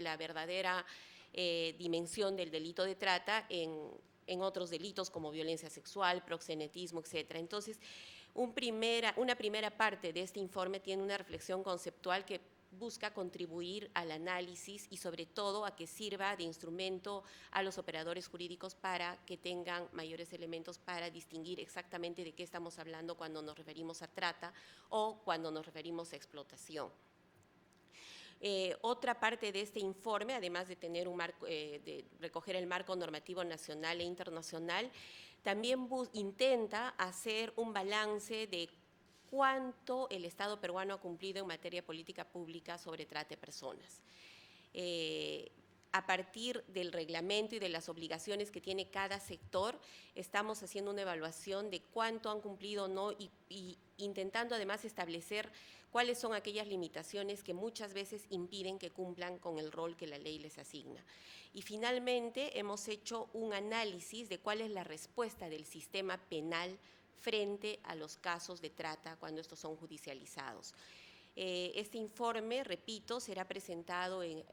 la verdadera dimensión del delito de trata en otros delitos como violencia sexual, proxenetismo, etc. Entonces, una primera parte de este informe tiene una reflexión conceptual que busca contribuir al análisis y sobre todo a que sirva de instrumento a los operadores jurídicos para que tengan mayores elementos para distinguir exactamente de qué estamos hablando cuando nos referimos a trata o cuando nos referimos a explotación. Otra parte de este informe, además de tener un marco, de recoger el marco normativo nacional e internacional, también intenta hacer un balance de cuánto el Estado peruano ha cumplido en materia de política pública sobre trata de personas. A partir del reglamento y de las obligaciones que tiene cada sector, estamos haciendo una evaluación de cuánto han cumplido o no y intentando además establecer cuáles son aquellas limitaciones que muchas veces impiden que cumplan con el rol que la ley les asigna. Y finalmente hemos hecho un análisis de cuál es la respuesta del sistema penal frente a los casos de trata cuando estos son judicializados. Este informe, repito, será presentado en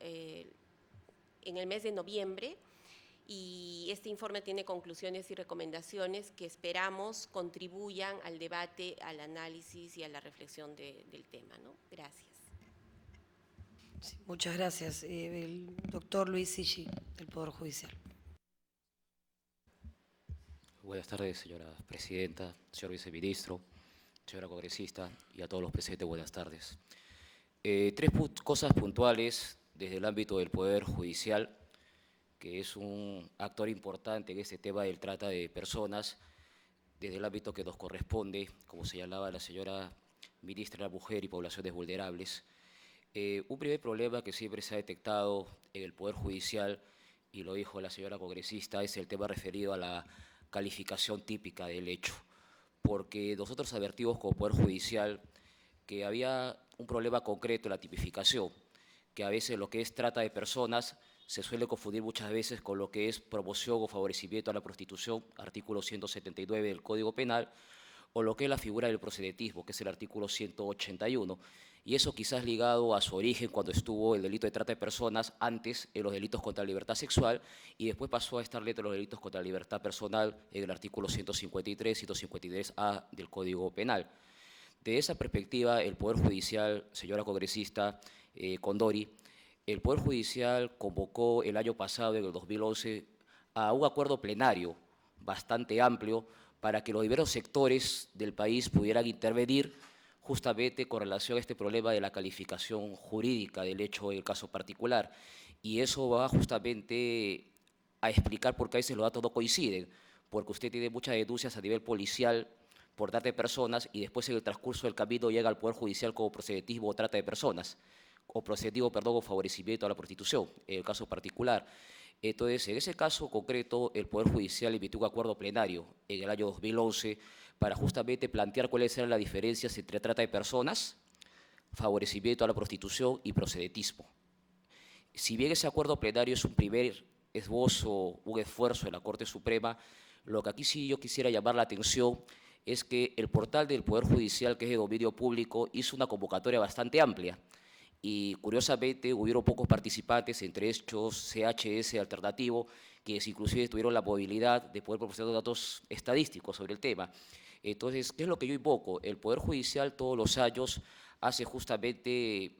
el mes de noviembre y este informe tiene conclusiones y recomendaciones que esperamos contribuyan al debate, al análisis y a la reflexión del tema, ¿no? Gracias. Sí, muchas gracias. El doctor Luis Sigi, del Poder Judicial. Buenas tardes, señora presidenta, señor viceministro, señora congresista y a todos los presentes, buenas tardes. Tres cosas puntuales desde el ámbito del Poder Judicial, que es un actor importante en este tema del trata de personas, desde el ámbito que nos corresponde, como señalaba la señora ministra de la Mujer y Poblaciones Vulnerables. Un primer problema que siempre se ha detectado en el Poder Judicial, y lo dijo la señora congresista, es el tema referido a la calificación típica del hecho, porque nosotros advertimos como Poder Judicial que había un problema concreto en la tipificación, que a veces lo que es trata de personas se suele confundir muchas veces con lo que es promoción o favorecimiento a la prostitución, artículo 179 del Código Penal, o lo que es la figura del proxenetismo, que es el artículo 181, y eso quizás ligado a su origen cuando estuvo el delito de trata de personas, antes en los delitos contra la libertad sexual, y después pasó a estar dentro de los delitos contra la libertad personal en el artículo 153, 153A del Código Penal. De esa perspectiva, el Poder Judicial, señora congresista Condori, el Poder Judicial convocó el año pasado, en el 2011, a un acuerdo plenario bastante amplio para que los diversos sectores del país pudieran intervenir justamente con relación a este problema de la calificación jurídica del hecho en el caso particular. Y eso va justamente a explicar por qué a veces los datos no coinciden, porque usted tiene muchas denuncias a nivel policial por trata de personas y después en el transcurso del camino llega al Poder Judicial como proxenetismo o trata de personas, o proxenetismo, perdón, o favorecimiento a la prostitución, en el caso particular. Entonces, en ese caso concreto, el Poder Judicial emitió un acuerdo plenario en el año 2011 para justamente plantear cuáles eran las diferencias entre trata de personas, favorecimiento a la prostitución y proxenetismo. Si bien ese acuerdo plenario es un primer esbozo, un esfuerzo de la Corte Suprema, lo que aquí sí yo quisiera llamar la atención es que el portal del Poder Judicial, que es de dominio público, hizo una convocatoria bastante amplia y curiosamente hubieron pocos participantes, entre estos CHS Alternativo, quienes inclusive tuvieron la movilidad de poder proporcionar datos estadísticos sobre el tema. Entonces, ¿qué es lo que yo invoco? El Poder Judicial todos los años hace justamente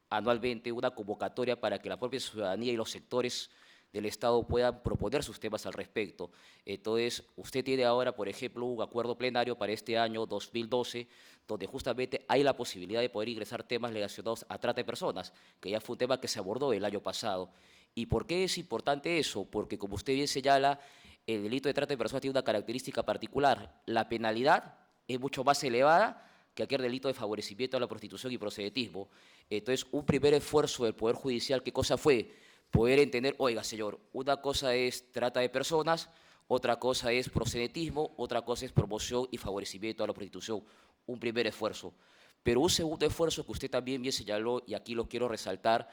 anualmente una convocatoria para que la propia ciudadanía y los sectores del Estado puedan proponer sus temas al respecto. Entonces, usted tiene ahora, por ejemplo, un acuerdo plenario para este año 2012, donde justamente hay la posibilidad de poder ingresar temas relacionados a trata de personas, que ya fue un tema que se abordó el año pasado. ¿Y por qué es importante eso? Porque, como usted bien señala, el delito de trata de personas tiene una característica particular. La penalidad es mucho más elevada que aquel delito de favorecimiento a la prostitución y proxenetismo. Entonces, un primer esfuerzo del Poder Judicial, ¿qué cosa fue? Poder entender, oiga, señor, una cosa es trata de personas, otra cosa es proxenetismo, otra cosa es promoción y favorecimiento a la prostitución. Un primer esfuerzo. Pero un segundo esfuerzo que usted también bien señaló, y aquí lo quiero resaltar,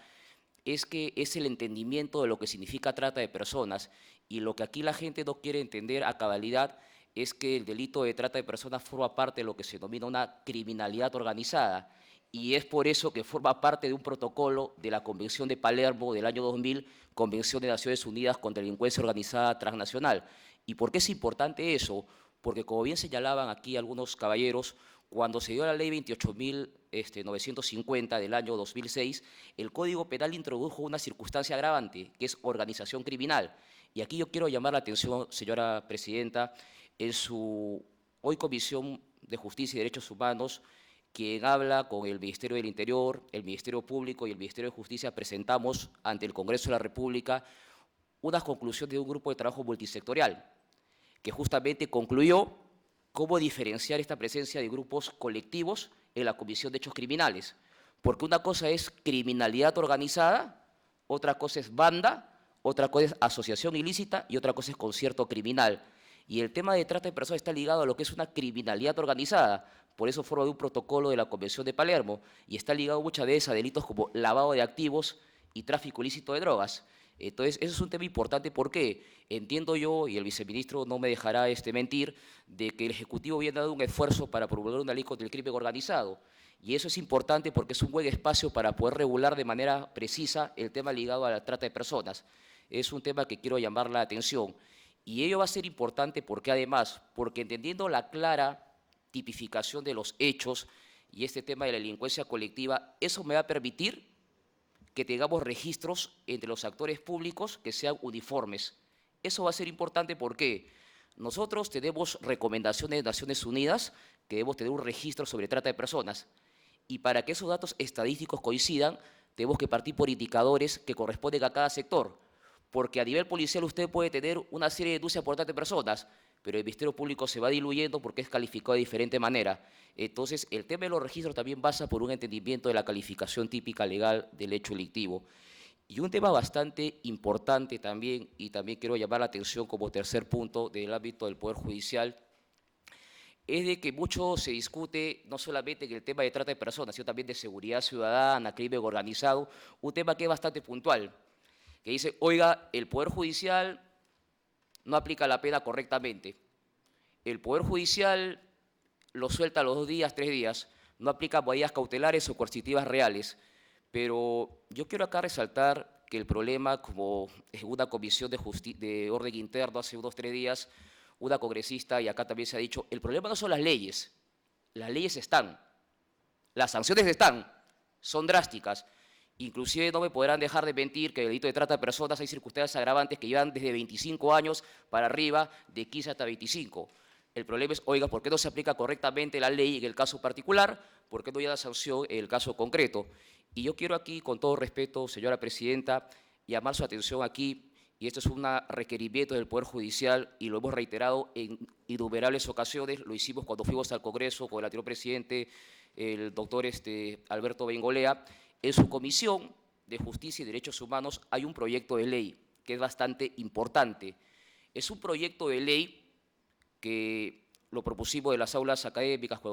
es que es el entendimiento de lo que significa trata de personas, y lo que aquí la gente no quiere entender a cabalidad es que el delito de trata de personas forma parte de lo que se denomina una criminalidad organizada, y es por eso que forma parte de un protocolo de la Convención de Palermo del año 2000, Convención de Naciones Unidas contra la Delincuencia Organizada Transnacional. ¿Y por qué es importante eso? Porque, como bien señalaban aquí algunos caballeros, cuando se dio la ley 28.950 del año 2006, el Código Penal introdujo una circunstancia agravante, que es organización criminal. Y aquí yo quiero llamar la atención, señora presidenta, en su hoy Comisión de Justicia y Derechos Humanos, quien habla con el Ministerio del Interior, el Ministerio Público y el Ministerio de Justicia, presentamos ante el Congreso de la República unas conclusiones de un grupo de trabajo multisectorial, que justamente concluyó cómo diferenciar esta presencia de grupos colectivos en la comisión de hechos criminales. Porque una cosa es criminalidad organizada, otra cosa es banda, otra cosa es asociación ilícita y otra cosa es concierto criminal. Y el tema de trata de personas está ligado a lo que es una criminalidad organizada. Por eso forma de un protocolo de la Convención de Palermo y está ligado muchas veces a delitos como lavado de activos y tráfico ilícito de drogas. Entonces, eso es un tema importante porque entiendo yo, y el viceministro no me dejará mentir, de que el Ejecutivo viene dando un esfuerzo para promulgar una ley contra el crimen organizado. Y eso es importante porque es un buen espacio para poder regular de manera precisa el tema ligado a la trata de personas. Es un tema que quiero llamar la atención. Y ello va a ser importante porque además, porque entendiendo la clara tipificación de los hechos y este tema de la delincuencia colectiva, eso me va a permitir que tengamos registros entre los actores públicos que sean uniformes. Eso va a ser importante porque nosotros tenemos recomendaciones de Naciones Unidas que debemos tener un registro sobre trata de personas, y para que esos datos estadísticos coincidan, tenemos que partir por indicadores que corresponden a cada sector, porque a nivel policial usted puede tener una serie de denuncias por trata de personas, pero el Ministerio Público se va diluyendo porque es calificado de diferente manera. Entonces, el tema de los registros también pasa por un entendimiento de la calificación típica legal del hecho delictivo. Y un tema bastante importante también, y también quiero llamar la atención como tercer punto del ámbito del Poder Judicial, es de que mucho se discute no solamente en el tema de trata de personas, sino también de seguridad ciudadana, crimen organizado, un tema que es bastante puntual, que dice, oiga, el Poder Judicial no aplica la pena correctamente. El Poder Judicial lo suelta a los 2 días, 3 días, no aplica medidas cautelares o coercitivas reales. Pero yo quiero acá resaltar que el problema, como en una comisión de orden interno hace unos 3 días, una congresista, y acá también se ha dicho, el problema no son las leyes están, las sanciones están, son drásticas. Inclusive no me podrán dejar de mentir que el delito de trata de personas hay circunstancias agravantes que llevan desde 25 años para arriba, de 15 hasta 25. El problema es, oiga, ¿por qué no se aplica correctamente la ley en el caso particular? ¿Por qué no hay la sanción en el caso concreto? Y yo quiero aquí, con todo respeto, señora presidenta, llamar su atención aquí, y esto es un requerimiento del Poder Judicial, y lo hemos reiterado en innumerables ocasiones, lo hicimos cuando fuimos al Congreso con el anterior presidente, el doctor Alberto Bengolea. En su Comisión de Justicia y Derechos Humanos hay un proyecto de ley que es bastante importante. Es un proyecto de ley que lo propusimos de las aulas académicas